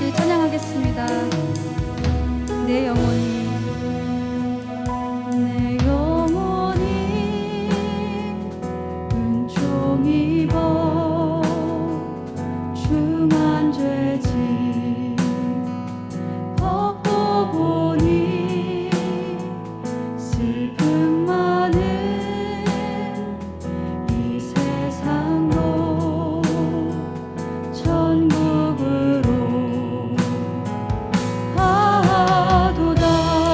같이 찬양하겠습니다. 내 영혼이 내 영혼이 은총 입어 중한 죄짐 벗고 보니 슬픔 많은 이 세상도 천국으로 가도다.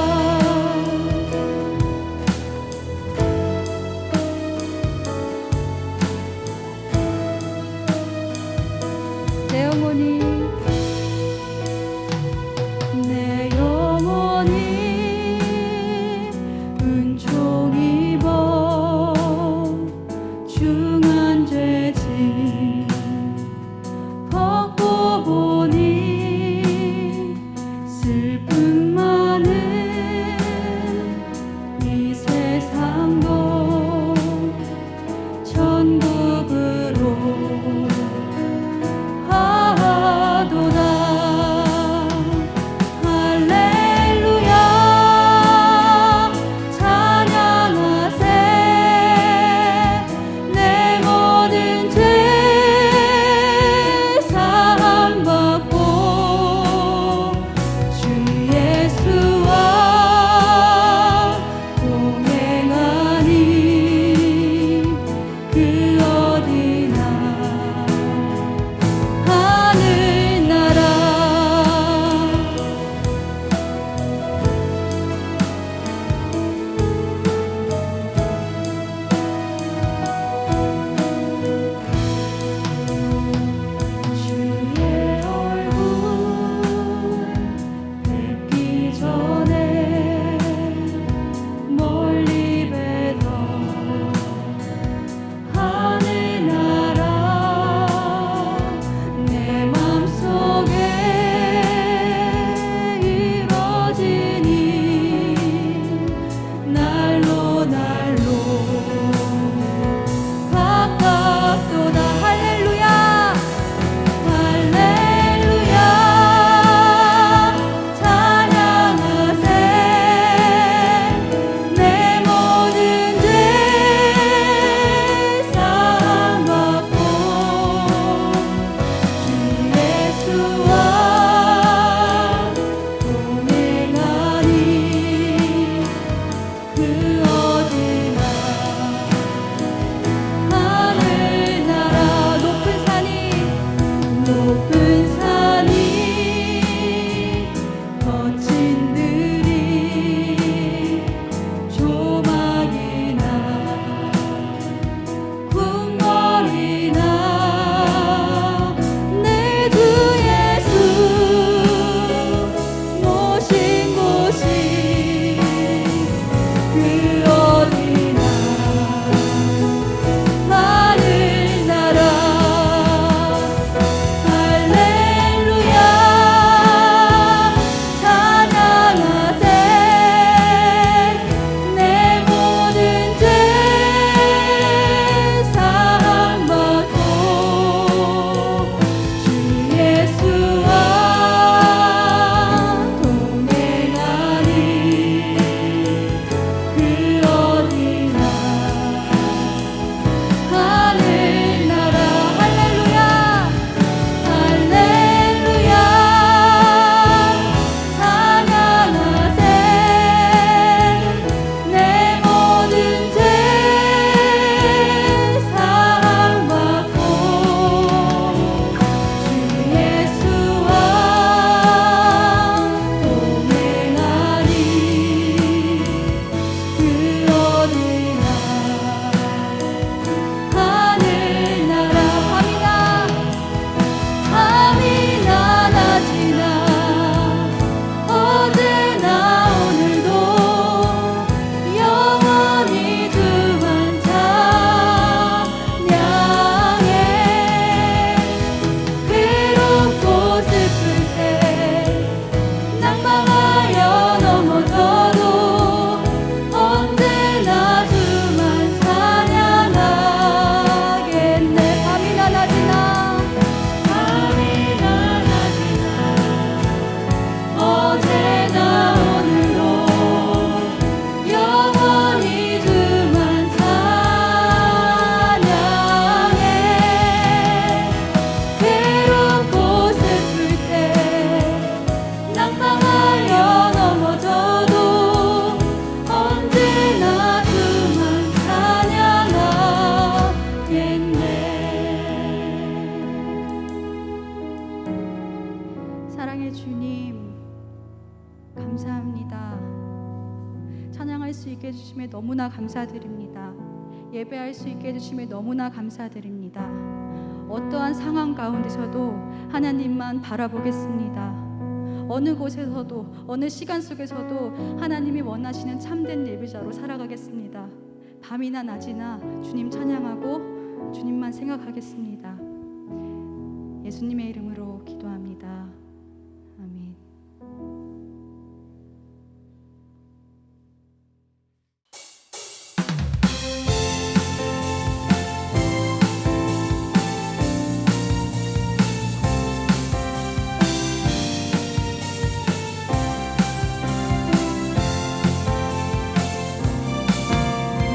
하나님 감사합니다. 찬양할 수 있게 해주심에 너무나 감사드립니다. 예배할 수 있게 해주심에 너무나 감사드립니다. 어떠한 상황 가운데서도 하나님만 바라보겠습니다. 어느 곳에서도 어느 시간 속에서도 하나님이 원하시는 참된 예배자로 살아가겠습니다. 밤이나 낮이나 주님 찬양하고 주님만 생각하겠습니다. 예수님의 이름으로 기도합니다. 아멘.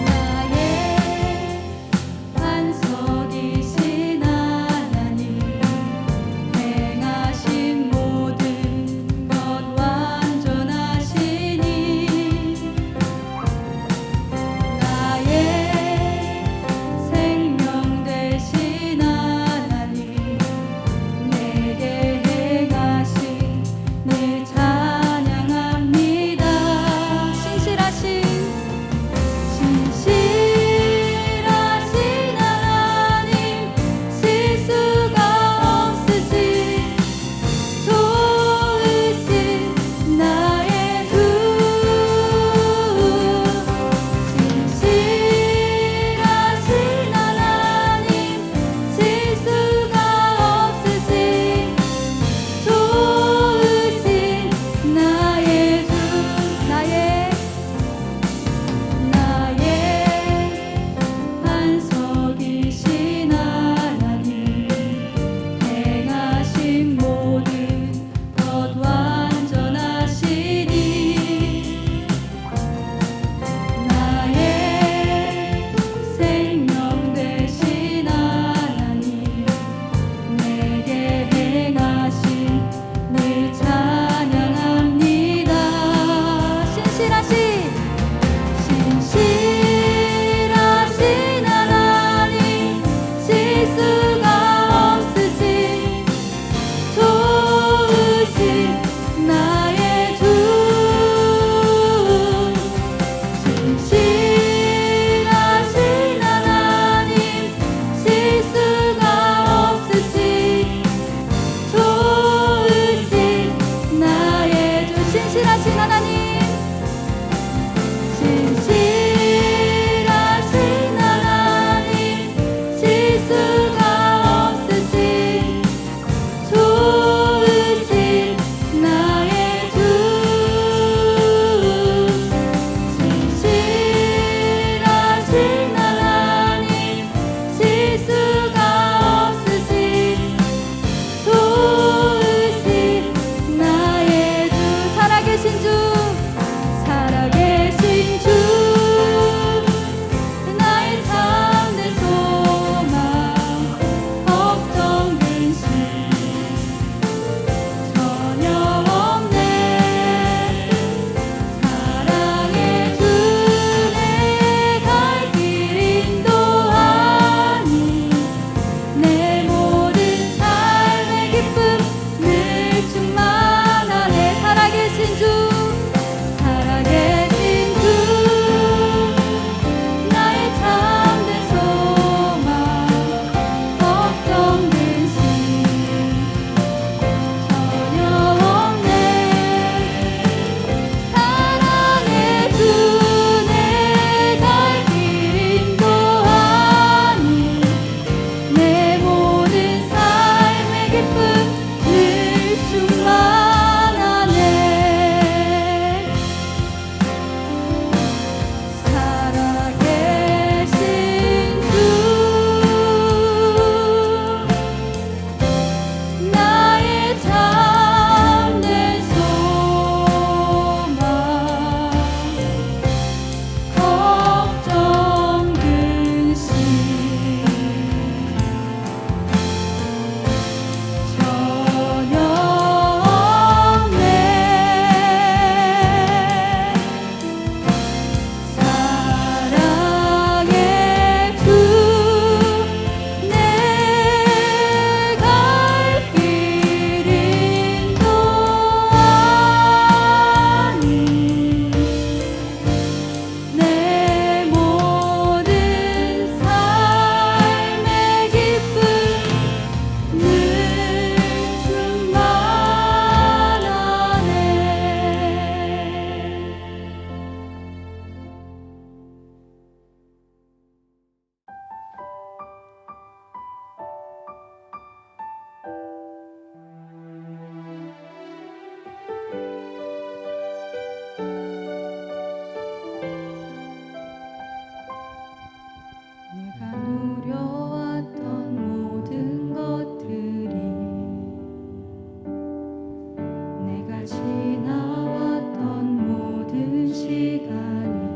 나의 반석이신 하나님, 지나왔던 모든 시간이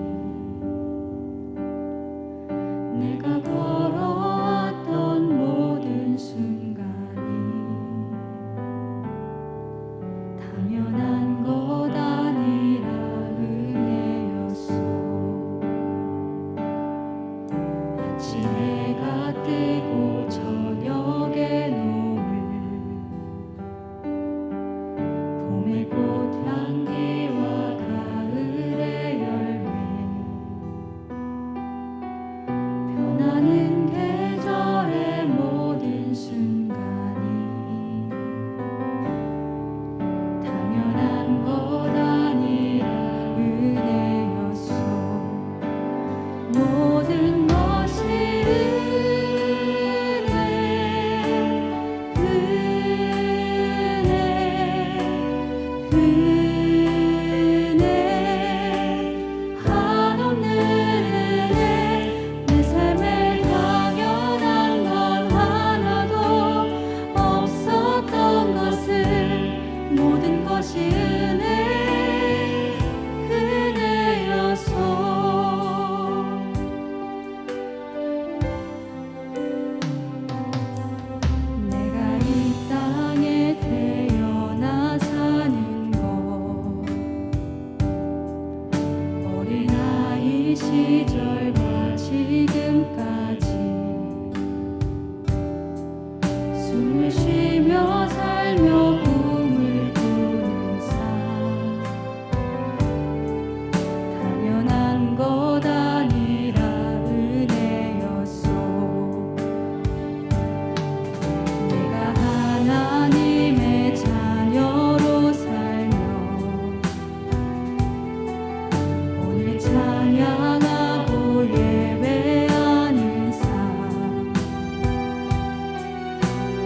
내가 걸어왔던 모든 순간이 당연한 것 아니라 은혜였어. 아침 해가 뜨고 저녁에 노을, 봄의 꽃향기와 가을의 열매, 변하는 계절의 모든 순간이 당연한 것 아니라 은혜였어. 모든 것이 은혜, 한없는 은혜. 내 삶에 당연한 건 하나도 없었던 것을 모든 것이 은혜였어. 내가 이 땅에 태어나 사는 것, 어린아이 시절과 지금까지 숨을 쉬며 살며 꿈을 꾸는 삶, 당연한 것 아니라 은혜였어. 내가 하나님의 자녀로 살며 오늘 찬양하고 예배하는 삶,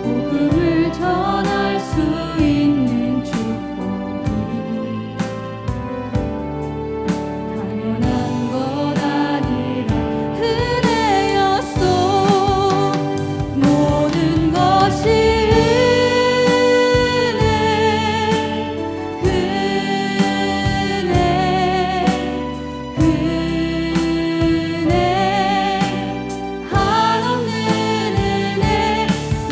복음을 전할 수 있는 축복이 당연한 것 아니라 은혜였어. 모든 것이 한없는 은혜.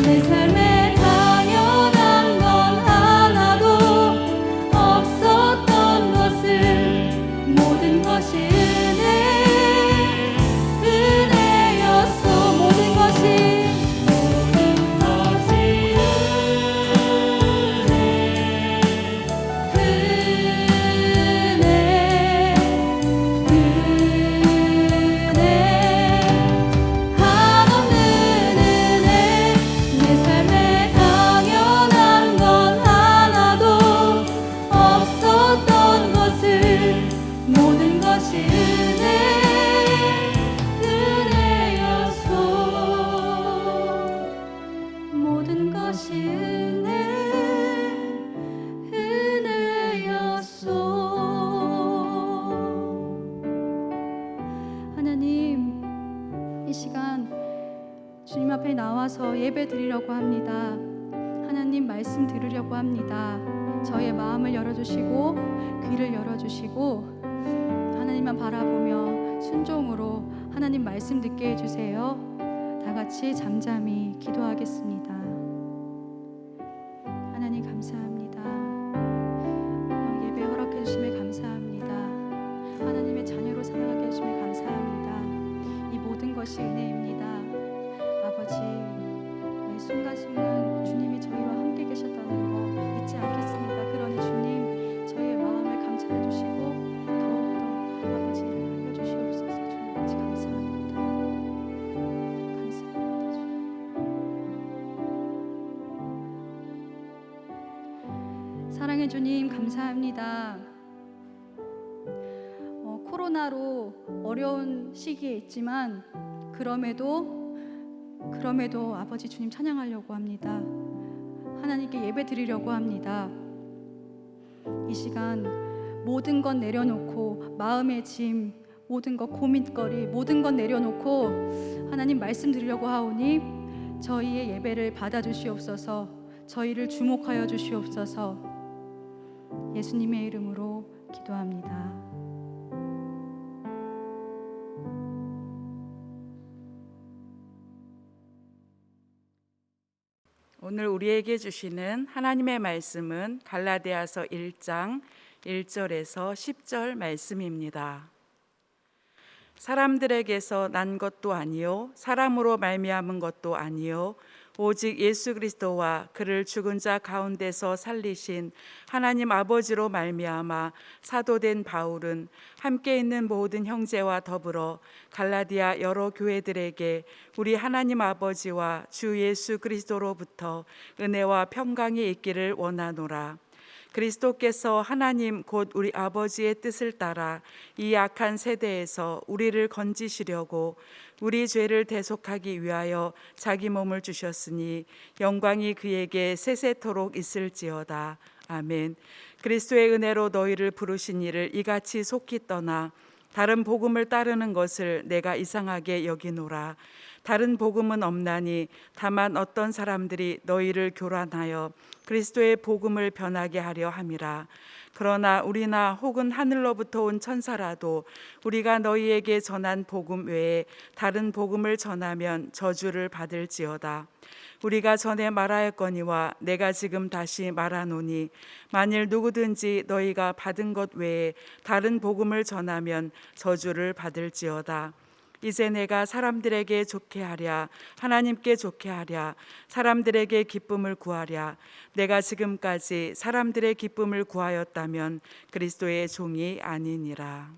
내 삶에 당연한 건 하나도 없었던 것을 모든 것이 은혜였어. 모든 것이 한없는 은혜. 내 삶에 당연한 건 하나도 없었던 것을 모든 것이 은혜였어. 모든 것이 은혜였어. 하나님, 이 시간 주님 앞에 나와서 예배 드리려고 합니다. 하나님 말씀 들으려고 합니다. 저의 마음을 열어주시고 귀를 열어주시고 하나님만 바라보며 순종으로 하나님 말씀 듣게 해주세요. 다 같이 잠잠히 기도하겠습니다. 하나님 감사합니다. 예배 허락해 주심에 감사합니다. 하나님의 자녀로 살아가게 해주심에 감사합니다. 이 모든 것이 은혜입니다. 아버지, 매 순간순간 주님이 저희와 함께 계셨다는 거 잊지 않겠습니다. 그러니 주님, 저희의 마음을 감찰해 주시고 더욱더 아버지를 알려주시옵소서. 주님 아버지 감사합니다. 감사합니다. 주님. 사랑해 주님 감사합니다. 코로나로 어려운 시기에 있지만 그럼에도 아버지 주님 찬양하려고 합니다. 하나님께 예배 드리려고 합니다. 이 시간 모든 것 내려놓고 마음의 짐, 모든 것 고민거리, 모든 것 내려놓고 하나님 말씀 드리려고 하오니 저희의 예배를 받아주시옵소서. 저희를 주목하여 주시옵소서. 예수님의 이름으로 기도합니다. 오늘 우리에게 주시는 하나님의 말씀은 갈라디아서 1장 1절에서 10절 말씀입니다. 사람들에게서 난 것도 아니요 사람으로 말미암은 것도 아니요 오직 예수 그리스도와 그를 죽은 자 가운데서 살리신 하나님 아버지로 말미암아 사도된 바울은 함께 있는 모든 형제와 더불어 갈라디아 여러 교회들에게 우리 하나님 아버지와 주 예수 그리스도로부터 은혜와 평강이 있기를 원하노라. 그리스도께서 하나님 곧 우리 아버지의 뜻을 따라 이 악한 세대에서 우리를 건지시려고 우리 죄를 대속하기 위하여 자기 몸을 주셨으니 영광이 그에게 세세토록 있을지어다. 아멘. 그리스도의 은혜로 너희를 부르신 이를 이같이 속히 떠나 다른 복음을 따르는 것을 내가 이상하게 여기노라. 다른 복음은 없나니 다만 어떤 사람들이 너희를 교란하여 그리스도의 복음을 변하게 하려 함이라. 그러나 우리나 혹은 하늘로부터 온 천사라도 우리가 너희에게 전한 복음 외에 다른 복음을 전하면 저주를 받을지어다. 우리가 전에 말하였거니와 내가 지금 다시 말하노니 만일 누구든지 너희가 받은 것 외에 다른 복음을 전하면 저주를 받을지어다. 이제 내가 사람들에게 좋게 하랴 하나님께 좋게 하랴 사람들에게 기쁨을 구하랴 내가 지금까지 사람들의 기쁨을 구하였다면 그리스도의 종이 아니니라.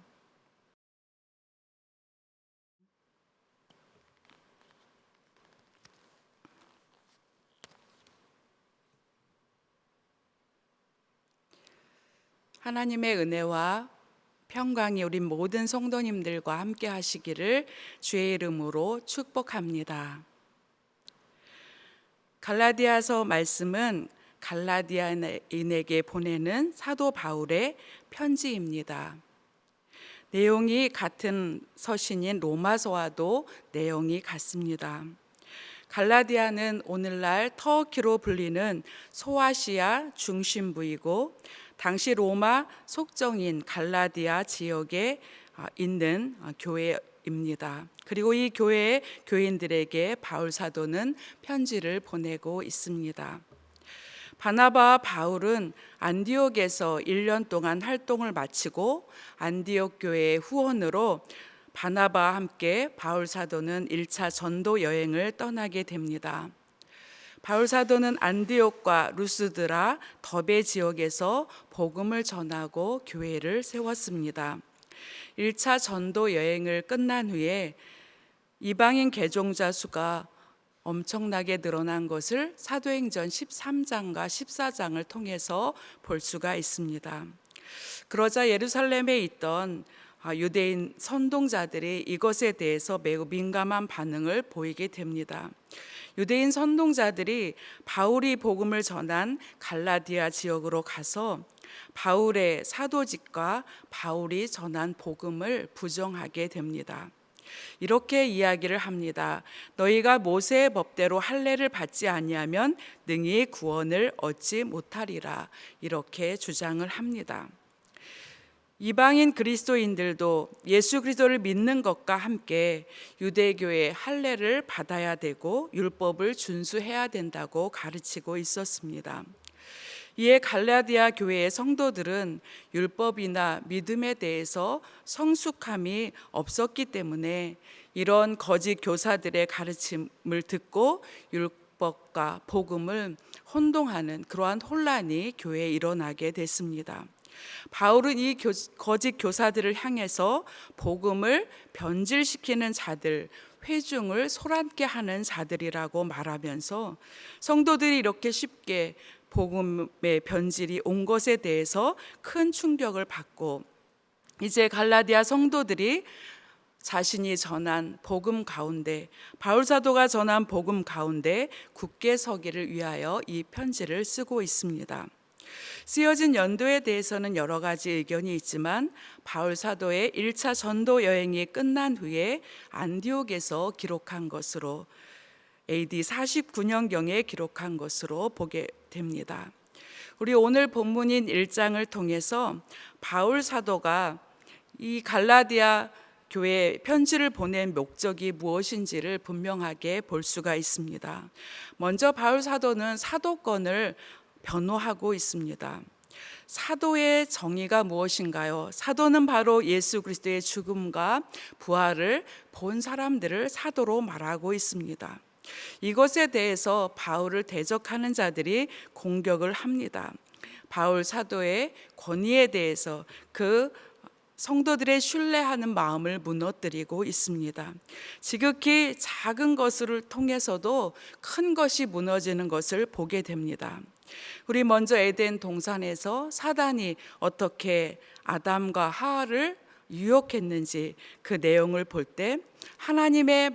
하나님의 은혜와 평강이 우리 모든 성도님들과 함께 하시기를 주의 이름으로 축복합니다. 갈라디아서 말씀은 갈라디아인에게 보내는 사도 바울의 편지입니다. 내용이 같은 서신인 로마서와도 내용이 같습니다. 갈라디아는 오늘날 터키로 불리는 소아시아 중심부이고 당시 로마 속정인 갈라디아 지역에 있는 교회입니다. 그리고 이 교회의 교인들에게 바울 사도는 편지를 보내고 있습니다. 바나바와 바울은 안디옥에서 1년 동안 활동을 마치고 안디옥 교회의 후원으로 바나바와 함께 바울 사도는 1차 전도 여행을 떠나게 됩니다. 바울 사도는 안디옥과 루스드라, 더베 지역에서 복음을 전하고 교회를 세웠습니다. 1차 전도 여행을 끝난 후에 이방인 개종자 수가 엄청나게 늘어난 것을 사도행전 13장과 14장을 통해서 볼 수가 있습니다. 그러자 예루살렘에 있던 유대인 선동자들이 이것에 대해서 매우 민감한 반응을 보이게 됩니다. 유대인 선동자들이 바울이 복음을 전한 갈라디아 지역으로 가서 바울의 사도직과 바울이 전한 복음을 부정하게 됩니다. 이렇게 이야기를 합니다. 너희가 모세의 법대로 할례를 받지 아니하면 능히 구원을 얻지 못하리라. 이렇게 주장을 합니다. 이방인 그리스도인들도 예수 그리스도를 믿는 것과 함께 유대교의 할례를 받아야 되고 율법을 준수해야 된다고 가르치고 있었습니다. 이에 갈라디아 교회의 성도들은 율법이나 믿음에 대해서 성숙함이 없었기 때문에 이런 거짓 교사들의 가르침을 듣고 율법과 복음을 혼동하는 그러한 혼란이 교회에 일어나게 됐습니다. 바울은 이 거짓 교사들을 향해서 복음을 변질시키는 자들, 회중을 소란케 하는 자들이라고 말하면서 성도들이 이렇게 쉽게 복음의 변질이 온 것에 대해서 큰 충격을 받고 이제 갈라디아 성도들이 자신이 전한 복음 가운데 바울 사도가 전한 복음 가운데 굳게 서기를 위하여 이 편지를 쓰고 있습니다. 쓰여진 연도에 대해서는 여러 가지 의견이 있지만 바울 사도의 1차 전도 여행이 끝난 후에 안디옥에서 기록한 것으로 AD 49년경에 기록한 것으로 보게 됩니다. 우리 오늘 본문인 1장을 통해서 바울 사도가 이 갈라디아 교회에 편지를 보낸 목적이 무엇인지를 분명하게 볼 수가 있습니다. 먼저 바울 사도는 사도권을 변호하고 있습니다. 사도의 정의가 무엇인가요? 사도는 바로 예수 그리스도의 죽음과 부활을 본 사람들을 사도로 말하고 있습니다. 이것에 대해서 바울을 대적하는 자들이 공격을 합니다. 바울 사도의 권위에 대해서 그 성도들의 신뢰하는 마음을 무너뜨리고 있습니다. 지극히 작은 것을 통해서도 큰 것이 무너지는 것을 보게 됩니다. 우리 먼저 에덴 동산에서 사단이 어떻게 아담과 하와를 유혹했는지 그 내용을 볼 때 하나님의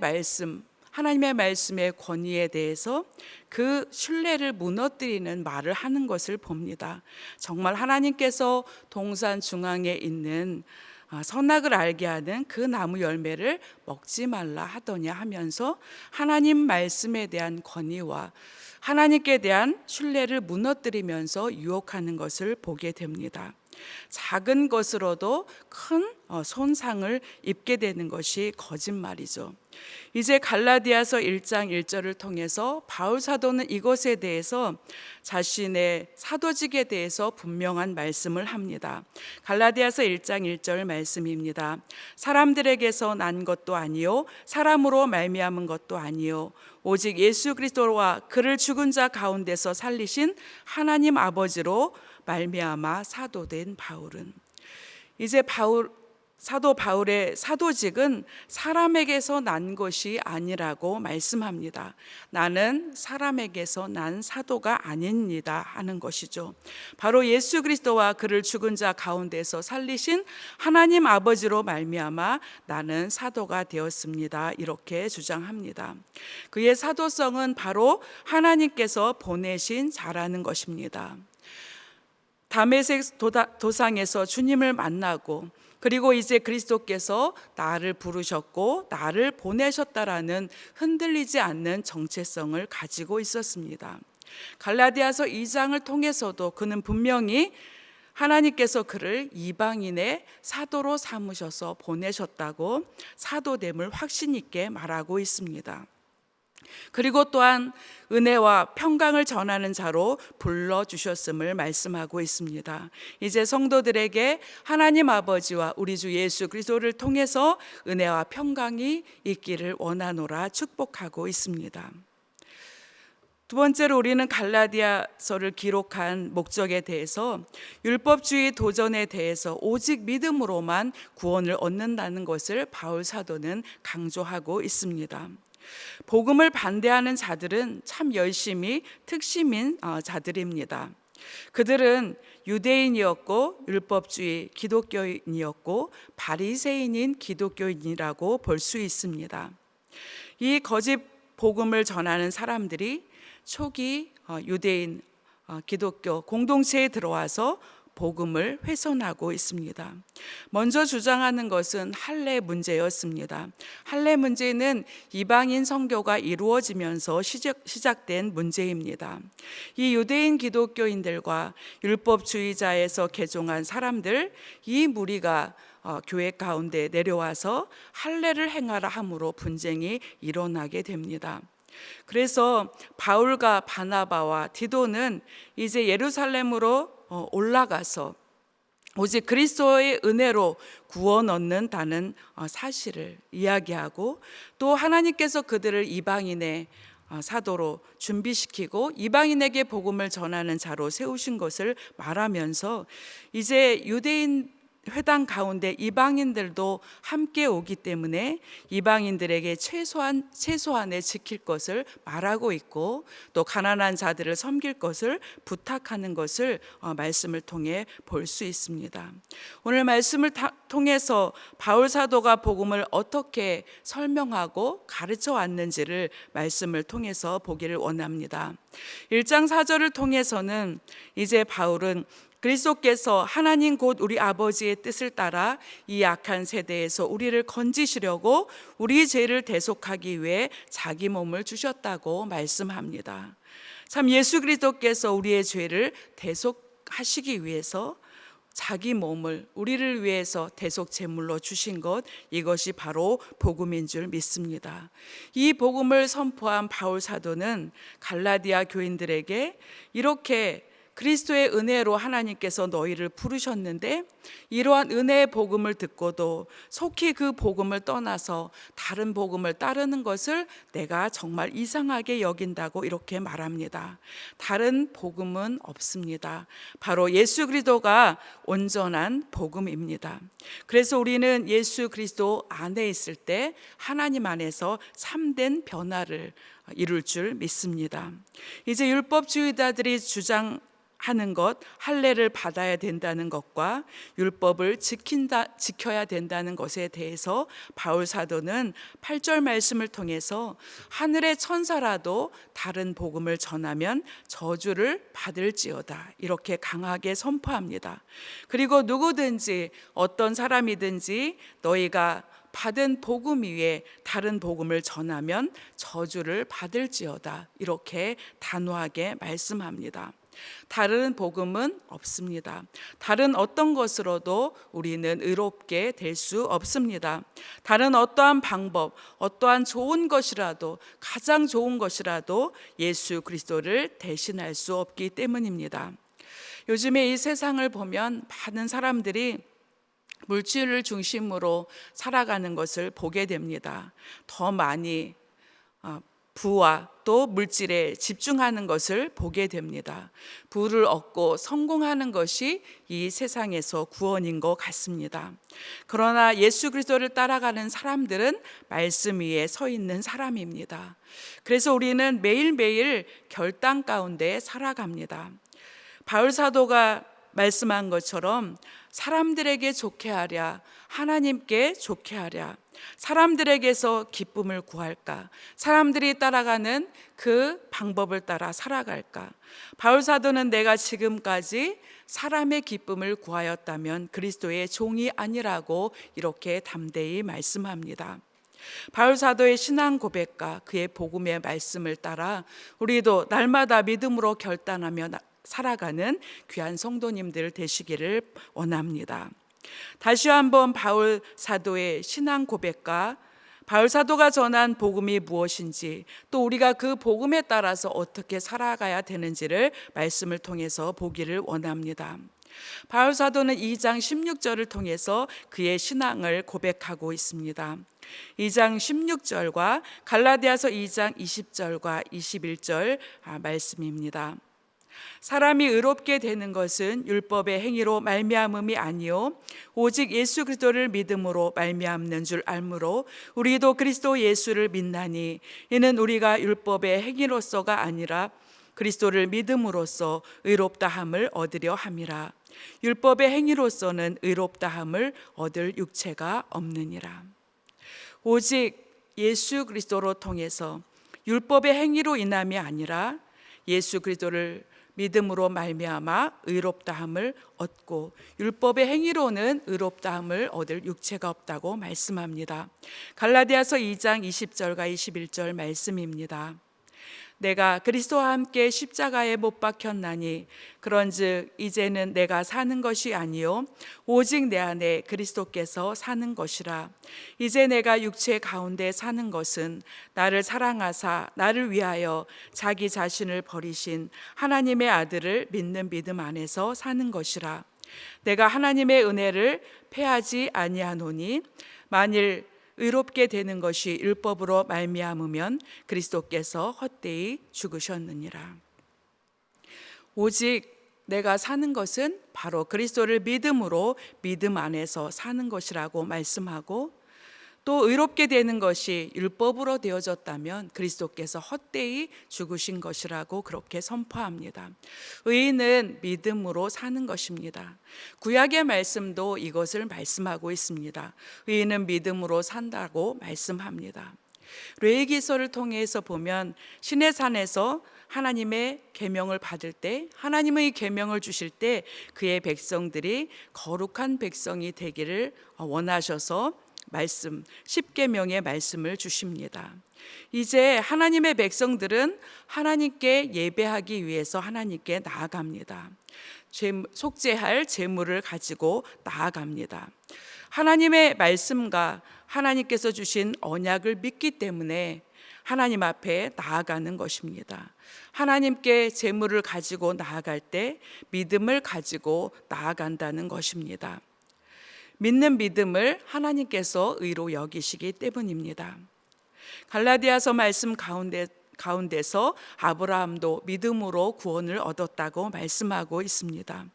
말씀의 권위에 대해서 그 신뢰를 무너뜨리는 말을 하는 것을 봅니다. 정말 하나님께서 동산 중앙에 있는 선악을 알게 하는 그 나무 열매를 먹지 말라 하더냐 하면서 하나님 말씀에 대한 권위와 하나님께 대한 신뢰를 무너뜨리면서 유혹하는 것을 보게 됩니다. 작은 것으로도 큰 손상을 입게 되는 것이 거짓말이죠. 이제 갈라디아서 1장 1절을 통해서 바울 사도는 이것에 대해서 자신의 사도직에 대해서 분명한 말씀을 합니다. 갈라디아서 1장 1절 말씀입니다. 사람들에게서 난 것도 아니요 사람으로 말미암은 것도 아니요 오직 예수 그리스도와 그를 죽은 자 가운데서 살리신 하나님 아버지로 말미암아 사도된 바울은, 이제 사도 바울의 사도직은 사람에게서 난 것이 아니라고 말씀합니다. 나는 사람에게서 난 사도가 아닙니다 하는 것이죠. 바로 예수 그리스도와 그를 죽은 자 가운데서 살리신 하나님 아버지로 말미암아 나는 사도가 되었습니다 이렇게 주장합니다. 그의 사도성은 바로 하나님께서 보내신 자라는 것입니다. 다메섹 도상에서 주님을 만나고 그리고 이제 그리스도께서 나를 부르셨고 나를 보내셨다라는 흔들리지 않는 정체성을 가지고 있었습니다. 갈라디아서 2장을 통해서도 그는 분명히 하나님께서 그를 이방인의 사도로 삼으셔서 보내셨다고 사도됨을 확신 있게 말하고 있습니다. 그리고 또한 은혜와 평강을 전하는 자로 불러주셨음을 말씀하고 있습니다. 이제 성도들에게 하나님 아버지와 우리 주 예수 그리스도를 통해서 은혜와 평강이 있기를 원하노라 축복하고 있습니다. 두 번째로 우리는 갈라디아서를 기록한 목적에 대해서 율법주의 도전에 대해서 오직 믿음으로만 구원을 얻는다는 것을 바울 사도는 강조하고 있습니다. 복음을 반대하는 자들은 참 열심히 특심인 자들입니다. 그들은 유대인이었고 율법주의 기독교인이었고 바리새인인 기독교인이라고 볼 수 있습니다. 이 거짓 복음을 전하는 사람들이 초기 유대인 기독교 공동체에 들어와서 복음을 훼손하고 있습니다. 먼저 주장하는 것은 할례 문제였습니다. 할례 문제는 이방인 선교가 이루어지면서 시작된 문제입니다. 이 유대인 기독교인들과 율법주의자에서 개종한 사람들, 이 무리가 교회 가운데 내려와서 할례를 행하라 함으로 분쟁이 일어나게 됩니다. 그래서 바울과 바나바와 디도는 이제 예루살렘으로 올라가서 오직 그리스도의 은혜로 구원 얻는다는 사실을 이야기하고 또 하나님께서 그들을 이방인의 사도로 준비시키고 이방인에게 복음을 전하는 자로 세우신 것을 말하면서 이제 유대인 회당 가운데 이방인들도 함께 오기 때문에 이방인들에게 최소한의 지킬 것을 말하고 있고 또 가난한 자들을 섬길 것을 부탁하는 것을 말씀을 통해 볼 수 있습니다. 오늘 말씀을 통해서 바울 사도가 복음을 어떻게 설명하고 가르쳐 왔는지를 말씀을 통해서 보기를 원합니다. 1장 4절을 통해서는 이제 바울은 그리스도께서 하나님 곧 우리 아버지의 뜻을 따라 이 악한 세대에서 우리를 건지시려고 우리 죄를 대속하기 위해 자기 몸을 주셨다고 말씀합니다. 참 예수 그리스도께서 우리의 죄를 대속하시기 위해서 자기 몸을 우리를 위해서 대속 제물로 주신 것, 이것이 바로 복음인 줄 믿습니다. 이 복음을 선포한 바울 사도는 갈라디아 교인들에게 이렇게 그리스도의 은혜로 하나님께서 너희를 부르셨는데 이러한 은혜의 복음을 듣고도 속히 그 복음을 떠나서 다른 복음을 따르는 것을 내가 정말 이상하게 여긴다고 이렇게 말합니다. 다른 복음은 없습니다. 바로 예수 그리스도가 온전한 복음입니다. 그래서 우리는 예수 그리스도 안에 있을 때 하나님 안에서 참된 변화를 이룰 줄 믿습니다. 이제 율법주의자들이 주장하는 것, 할례를 받아야 된다는 것과 율법을 지켜야 된다는 것에 대해서 바울 사도는 8절 말씀을 통해서 하늘의 천사라도 다른 복음을 전하면 저주를 받을지어다 이렇게 강하게 선포합니다. 그리고 누구든지 어떤 사람이든지 너희가 받은 복음 위에 다른 복음을 전하면 저주를 받을지어다 이렇게 단호하게 말씀합니다. 다른 복음은 없습니다. 다른 어떤 것으로도 우리는 의롭게 될 수 없습니다. 다른 어떠한 방법, 어떠한 좋은 것이라도, 가장 좋은 것이라도 예수 그리스도를 대신할 수 없기 때문입니다. 요즘에 이 세상을 보면 많은 사람들이 물질을 중심으로 살아가는 것을 보게 됩니다. 더 많이 부와 또 물질에 집중하는 것을 보게 됩니다. 부를 얻고 성공하는 것이 이 세상에서 구원인 것 같습니다. 그러나 예수 그리스도를 따라가는 사람들은 말씀 위에 서 있는 사람입니다. 그래서 우리는 매일매일 결단 가운데 살아갑니다. 바울 사도가 말씀한 것처럼 사람들에게 좋게 하랴, 하나님께 좋게 하랴, 사람들에게서 기쁨을 구할까, 사람들이 따라가는 그 방법을 따라 살아갈까. 바울 사도는 내가 지금까지 사람의 기쁨을 구하였다면 그리스도의 종이 아니라고 이렇게 담대히 말씀합니다. 바울 사도의 신앙 고백과 그의 복음의 말씀을 따라 우리도 날마다 믿음으로 결단하며 살아가는 귀한 성도님들 되시기를 원합니다. 다시 한번 바울 사도의 신앙 고백과 바울 사도가 전한 복음이 무엇인지, 또 우리가 그 복음에 따라서 어떻게 살아가야 되는지를 말씀을 통해서 보기를 원합니다. 바울 사도는 2장 16절을 통해서 그의 신앙을 고백하고 있습니다. 2장 16절과 갈라디아서 2장 20절과 21절 말씀입니다. 사람이 의롭게 되는 것은 율법의 행위로 말미암음이 아니요 오직 예수 그리스도를 믿음으로 말미암는 줄 알므로 우리도 그리스도 예수를 믿나니 이는 우리가 율법의 행위로서가 아니라 그리스도를 믿음으로써 의롭다함을 얻으려 함이라. 율법의 행위로서는 의롭다함을 얻을 육체가 없느니라. 오직 예수 그리스도로 통해서 율법의 행위로 인함이 아니라 예수 그리스도를 믿음으로 말미암아 의롭다함을 얻고 율법의 행위로는 의롭다함을 얻을 육체가 없다고 말씀합니다. 갈라디아서 2장 20절과 21절 말씀입니다. 내가 그리스도와 함께 십자가에 못 박혔나니 그런즉 이제는 내가 사는 것이 아니요 오직 내 안에 그리스도께서 사는 것이라. 이제 내가 육체 가운데 사는 것은 나를 사랑하사 나를 위하여 자기 자신을 버리신 하나님의 아들을 믿는 믿음 안에서 사는 것이라. 내가 하나님의 은혜를 패하지 아니하노니 만일 의롭게 되는 것이 율법으로 말미암으면 그리스도께서 헛되이 죽으셨느니라. 오직 내가 사는 것은 바로 그리스도를 믿음으로 믿음 안에서 사는 것이라고 말씀하고, 또 의롭게 되는 것이 율법으로 되어졌다면 그리스도께서 헛되이 죽으신 것이라고 그렇게 선포합니다. 의인은 믿음으로 사는 것입니다. 구약의 말씀도 이것을 말씀하고 있습니다. 의인은 믿음으로 산다고 말씀합니다. 레위기서를 통해서 보면 시내산에서 하나님의 계명을 받을 때, 하나님의 계명을 주실 때 그의 백성들이 거룩한 백성이 되기를 원하셔서 말씀, 십계명의 말씀을 주십니다. 이제 하나님의 백성들은 하나님께 예배하기 위해서 하나님께 나아갑니다. 속죄할 제물을 가지고 나아갑니다. 하나님의 말씀과 하나님께서 주신 언약을 믿기 때문에 하나님 앞에 나아가는 것입니다. 하나님께 제물을 가지고 나아갈 때 믿음을 가지고 나아간다는 것입니다. 믿는 믿음을 하나님께서 의로 여기시기 때문입니다. 갈라디아서 말씀 가운데서 아브라함도 믿음으로 구원을 얻었다고 말씀하고 있습니다.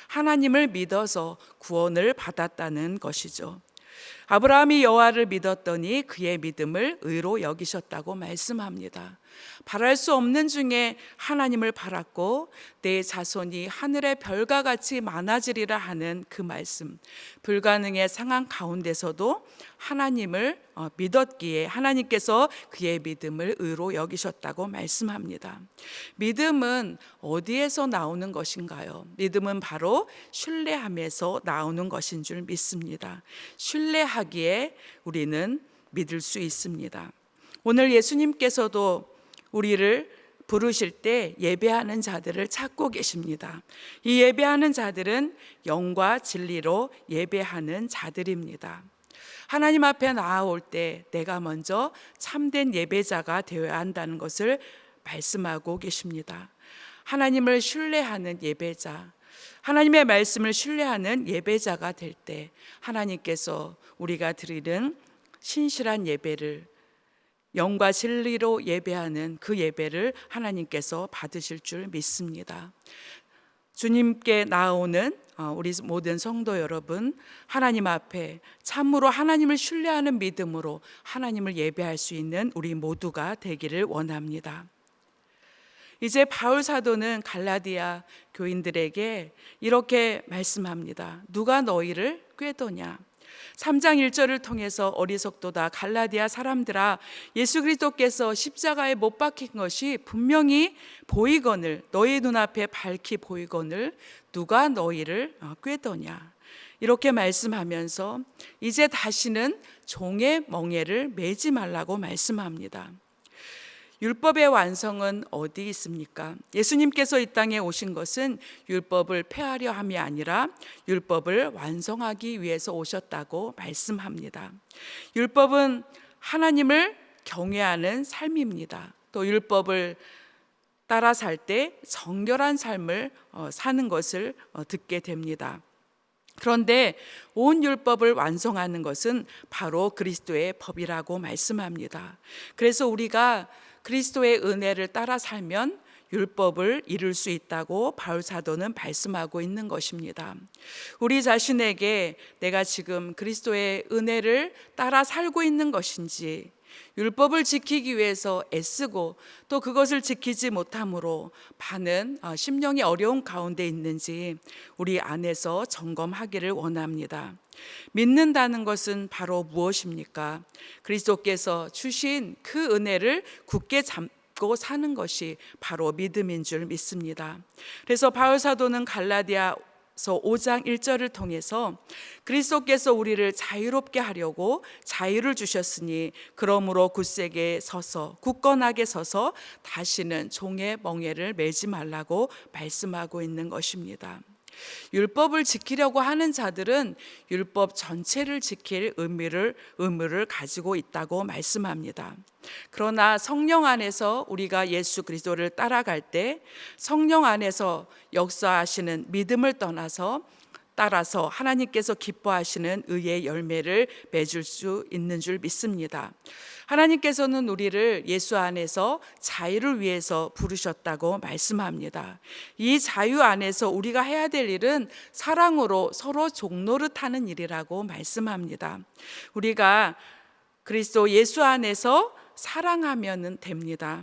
하나님을 믿어서 구원을 받았다는 것이죠. 아브라함이 여호와를 믿었더니 그의 믿음을 의로 여기셨다고 말씀합니다. 바랄 수 없는 중에 하나님을 바랐고 내 자손이 하늘의 별과 같이 많아지리라 하는 그 말씀, 불가능의 상황 가운데서도 하나님을 믿었기에 하나님께서 그의 믿음을 의로 여기셨다고 말씀합니다. 믿음은 어디에서 나오는 것인가요? 믿음은 바로 신뢰함에서 나오는 것인 줄 믿습니다. 신뢰하기에 우리는 믿을 수 있습니다. 오늘 예수님께서도 우리를 부르실 때 예배하는 자들을 찾고 계십니다. 이 예배하는 자들은 영과 진리로 예배하는 자들입니다. 하나님 앞에 나아올 때 내가 먼저 참된 예배자가 되어야 한다는 것을 말씀하고 계십니다. 하나님을 신뢰하는 예배자, 하나님의 말씀을 신뢰하는 예배자가 될 때 하나님께서 우리가 드리는 신실한 예배를, 영과 진리로 예배하는 그 예배를 하나님께서 받으실 줄 믿습니다. 주님께 나아오는 우리 모든 성도 여러분, 하나님 앞에 참으로 하나님을 신뢰하는 믿음으로 하나님을 예배할 수 있는 우리 모두가 되기를 원합니다. 이제 바울 사도는 갈라디아 교인들에게 이렇게 말씀합니다. 누가 너희를 꾀도냐? 3장 1절을 통해서 어리석도다 갈라디아 사람들아, 예수 그리스도께서 십자가에 못 박힌 것이 분명히 보이거늘, 너희 눈앞에 밝히 보이거늘 누가 너희를 꾀도냐? 이렇게 말씀하면서 이제 다시는 종의 멍에를 매지 말라고 말씀합니다. 율법의 완성은 어디 있습니까? 예수님께서 이 땅에 오신 것은 율법을 폐하려 함이 아니라 율법을 완성하기 위해서 오셨다고 말씀합니다. 율법은 하나님을 경외하는 삶입니다. 또 율법을 따라 살 때 정결한 삶을 사는 것을 듣게 됩니다. 그런데 온 율법을 완성하는 것은 바로 그리스도의 법이라고 말씀합니다. 그래서 우리가 그리스도의 은혜를 따라 살면 율법을 이룰 수 있다고 바울 사도는 말씀하고 있는 것입니다. 우리 자신에게 내가 지금 그리스도의 은혜를 따라 살고 있는 것인지, 율법을 지키기 위해서 애쓰고 또 그것을 지키지 못함으로 많은 심령이 어려운 가운데 있는지 우리 안에서 점검하기를 원합니다. 믿는다는 것은 바로 무엇입니까? 그리스도께서 주신 그 은혜를 굳게 잡고 사는 것이 바로 믿음인 줄 믿습니다. 그래서 바울 사도는 갈라디아서 5장 1절을 통해서 그리스도께서 우리를 자유롭게 하려고 자유를 주셨으니 그러므로 굳세게 서서, 굳건하게 서서 다시는 종의 멍에를 매지 말라고 말씀하고 있는 것입니다. 율법을 지키려고 하는 자들은 율법 전체를 지킬 의무를 가지고 있다고 말씀합니다. 그러나 성령 안에서 우리가 예수 그리스도를 따라갈 때 성령 안에서 역사하시는 믿음을 따라서 하나님께서 기뻐하시는 의의 열매를 맺을 수 있는 줄 믿습니다. 하나님께서는 우리를 예수 안에서 자유를 위해서 부르셨다고 말씀합니다. 이 자유 안에서 우리가 해야 될 일은 사랑으로 서로 종노릇하는 일이라고 말씀합니다. 우리가 그리스도 예수 안에서 사랑하면 됩니다.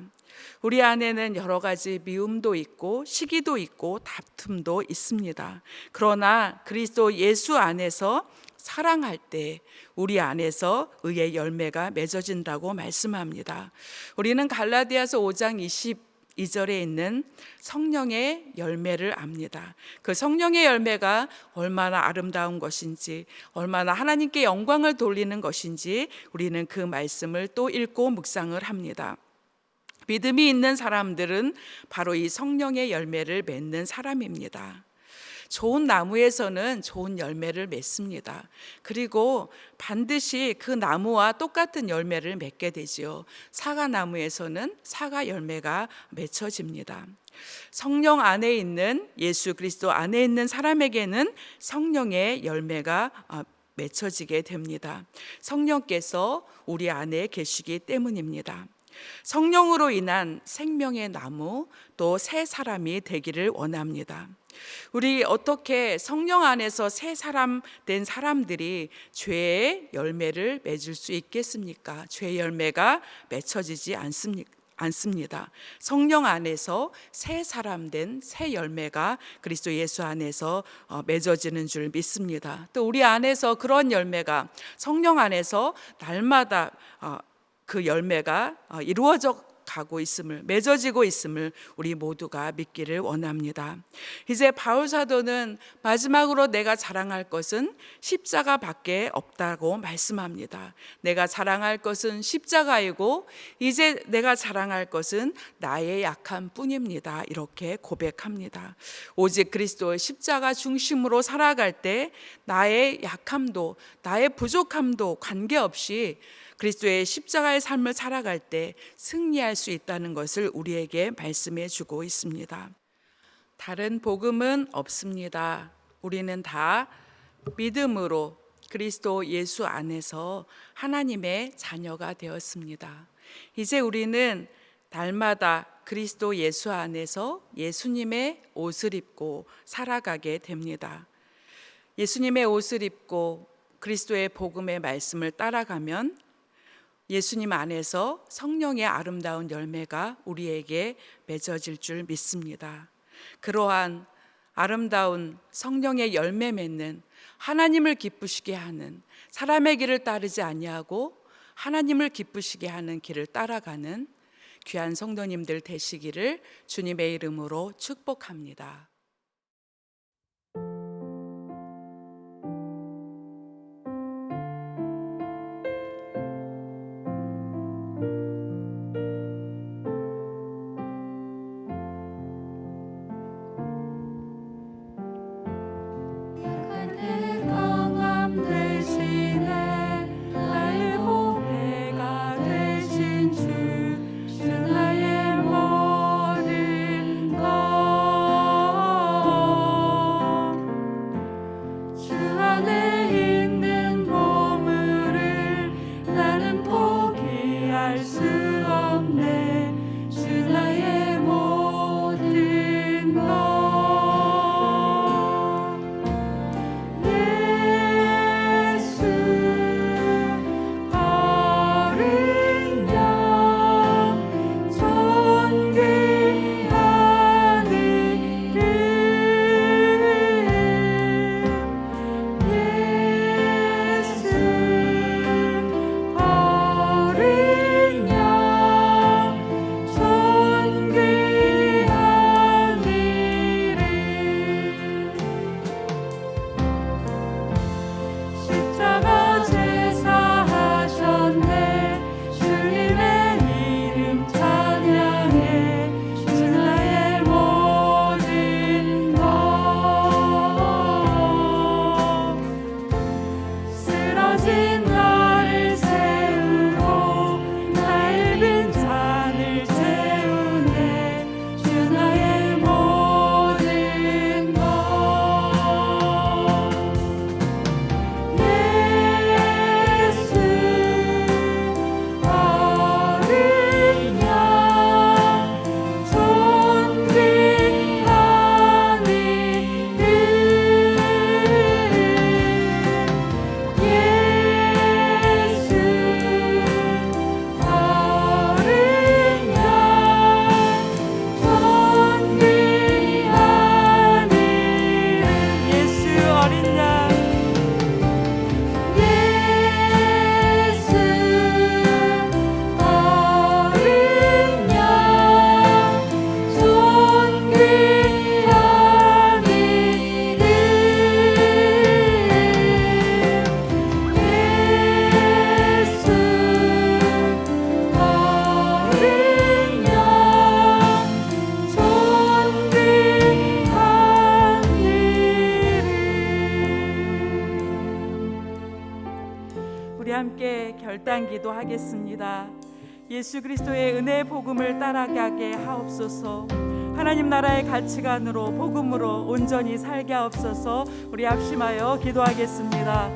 우리 안에는 여러 가지 미움도 있고 시기도 있고 다툼도 있습니다. 그러나 그리스도 예수 안에서 사랑할 때 우리 안에서 의의 열매가 맺어진다고 말씀합니다. 우리는 갈라디아서 5장 2절에 있는 성령의 열매를 압니다. 그 성령의 열매가 얼마나 아름다운 것인지, 얼마나 하나님께 영광을 돌리는 것인지 우리는 그 말씀을 또 읽고 묵상을 합니다. 믿음이 있는 사람들은 바로 이 성령의 열매를 맺는 사람입니다. 좋은 나무에서는 좋은 열매를 맺습니다. 그리고 반드시 그 나무와 똑같은 열매를 맺게 되지요. 사과나무에서는 사과 열매가 맺혀집니다. 성령 안에 있는, 예수 그리스도 안에 있는 사람에게는 성령의 열매가 맺혀지게 됩니다. 성령께서 우리 안에 계시기 때문입니다. 성령으로 인한 생명의 나무, 또 새 사람이 되기를 원합니다. 우리 어떻게 성령 안에서 새 사람 된 사람들이 죄의 열매를 맺을 수 있겠습니까? 죄의 열매가 맺혀지지 않습니다. 성령 안에서 새 사람 된 새 열매가 그리스도 예수 안에서 맺어지는 줄 믿습니다. 또 우리 안에서 그런 열매가, 성령 안에서 날마다 그 열매가 이루어져 가고 있음을, 맺어지고 있음을 우리 모두가 믿기를 원합니다. 이제 바울 사도는 마지막으로 내가 자랑할 것은 십자가밖에 없다고 말씀합니다. 내가 자랑할 것은 십자가이고 이제 내가 자랑할 것은 나의 약함 뿐입니다. 이렇게 고백합니다. 오직 그리스도의 십자가 중심으로 살아갈 때 나의 약함도, 나의 부족함도 관계없이 그리스도의 십자가의 삶을 살아갈 때 승리할 수 있다는 것을 우리에게 말씀해 주고 있습니다. 다른 복음은 없습니다. 우리는 다 믿음으로 그리스도 예수 안에서 하나님의 자녀가 되었습니다. 이제 우리는 날마다 그리스도 예수 안에서 예수님의 옷을 입고 살아가게 됩니다. 예수님의 옷을 입고 그리스도의 복음의 말씀을 따라가면 예수님 안에서 성령의 아름다운 열매가 우리에게 맺어질 줄 믿습니다. 그러한 아름다운 성령의 열매 맺는, 하나님을 기쁘시게 하는, 사람의 길을 따르지 아니하고 하나님을 기쁘시게 하는 길을 따라가는 귀한 성도님들 되시기를 주님의 이름으로 축복합니다. 주 나의 모든 것 우리 함께 결단기도 하겠습니다. 예수 그리스도의 은혜의 복음을 따라가게 하옵소서. 하나님 나라의 가치관으로 복음으로 온전히 살게 하옵소서. 우리 합심하여 기도하겠습니다.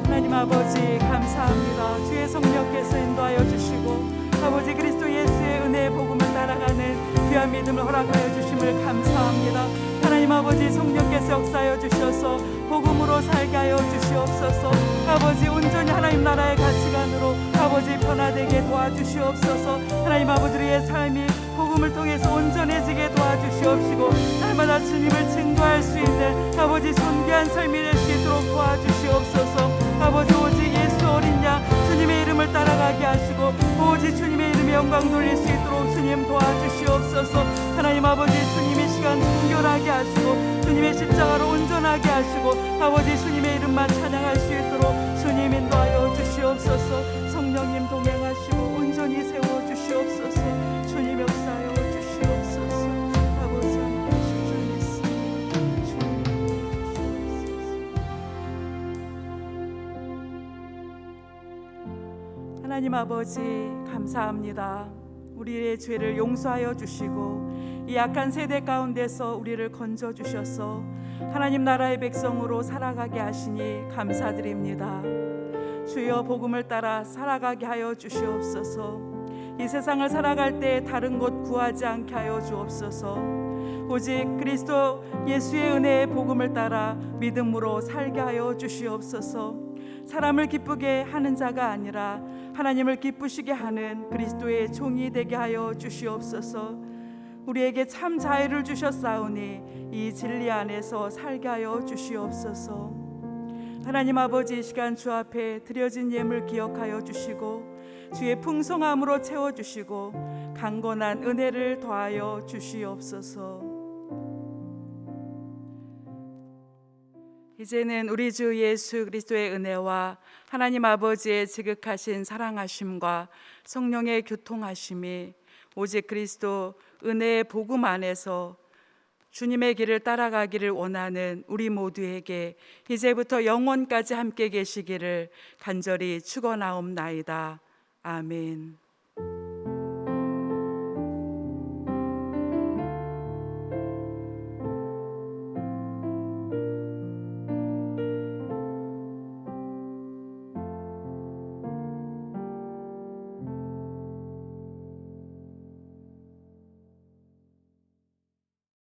하나님 아버지 감사합니다. 주의 성령께서 인도하여 주시고 아버지 그리스도 예수의 은혜의 복음을 따라가는 귀한 믿음을 허락하여 주심을 감사합니다. 하나님 아버지 성령께서 역사하여 주셔서 복음으로 살게 하여 주시옵소서. 아버지 온전히 하나님 나라의 가치관으로 아버지 변화되게 도와주시옵소서. 하나님 아버지 우리의 삶이 복음을 통해서 온전해지게 도와주시옵시고 날마다 주님을 증거할 수 있는 아버지 존귀한 삶이 될 수 있도록 도와주시옵소서. 아버지 오직 예수 어린 양 주님의 이름을 따라가게 하시고 오직 주님의 이름에 영광 돌릴 수 있도록 주님 도와주시옵소서. 하나님 아버지 주님의 시간 순결하게 하시고 주님의 십자가로 온전하게 하시고 아버지 주님의 이름만 찬양할 수 있도록 주님 인도하여 주시옵소서. 성령님 동행하시고 온전히 세워주시옵소서. 주님 역사하여 주시옵소서. 아버지 함께 하시옵소서. 주님 주시옵소서. 하나님 아버지 감사합니다. 우리의 죄를 용서하여 주시고 이 약한 세대 가운데서 우리를 건져 주셔서 하나님 나라의 백성으로 살아가게 하시니 감사드립니다. 주여 복음을 따라 살아가게 하여 주시옵소서. 이 세상을 살아갈 때 다른 곳 구하지 않게 하여 주옵소서. 오직 그리스도 예수의 은혜의 복음을 따라 믿음으로 살게 하여 주시옵소서. 사람을 기쁘게 하는 자가 아니라 하나님을 기쁘시게 하는 그리스도의 종이 되게 하여 주시옵소서. 우리에게 참 자유를 주셨사오니 이 진리 안에서 살게 하여 주시옵소서. 하나님 아버지 이 시간 주 앞에 드려진 예물 기억하여 주시고 주의 풍성함으로 채워주시고 강건한 은혜를 더하여 주시옵소서. 이제는 우리 주 예수 그리스도의 은혜와 하나님 아버지의 지극하신 사랑하심과 성령의 교통하심이 오직 그리스도 은혜의 복음 안에서 주님의 길을 따라가기를 원하는 우리 모두에게 이제부터 영원까지 함께 계시기를 간절히 축원하옵나이다. 아멘.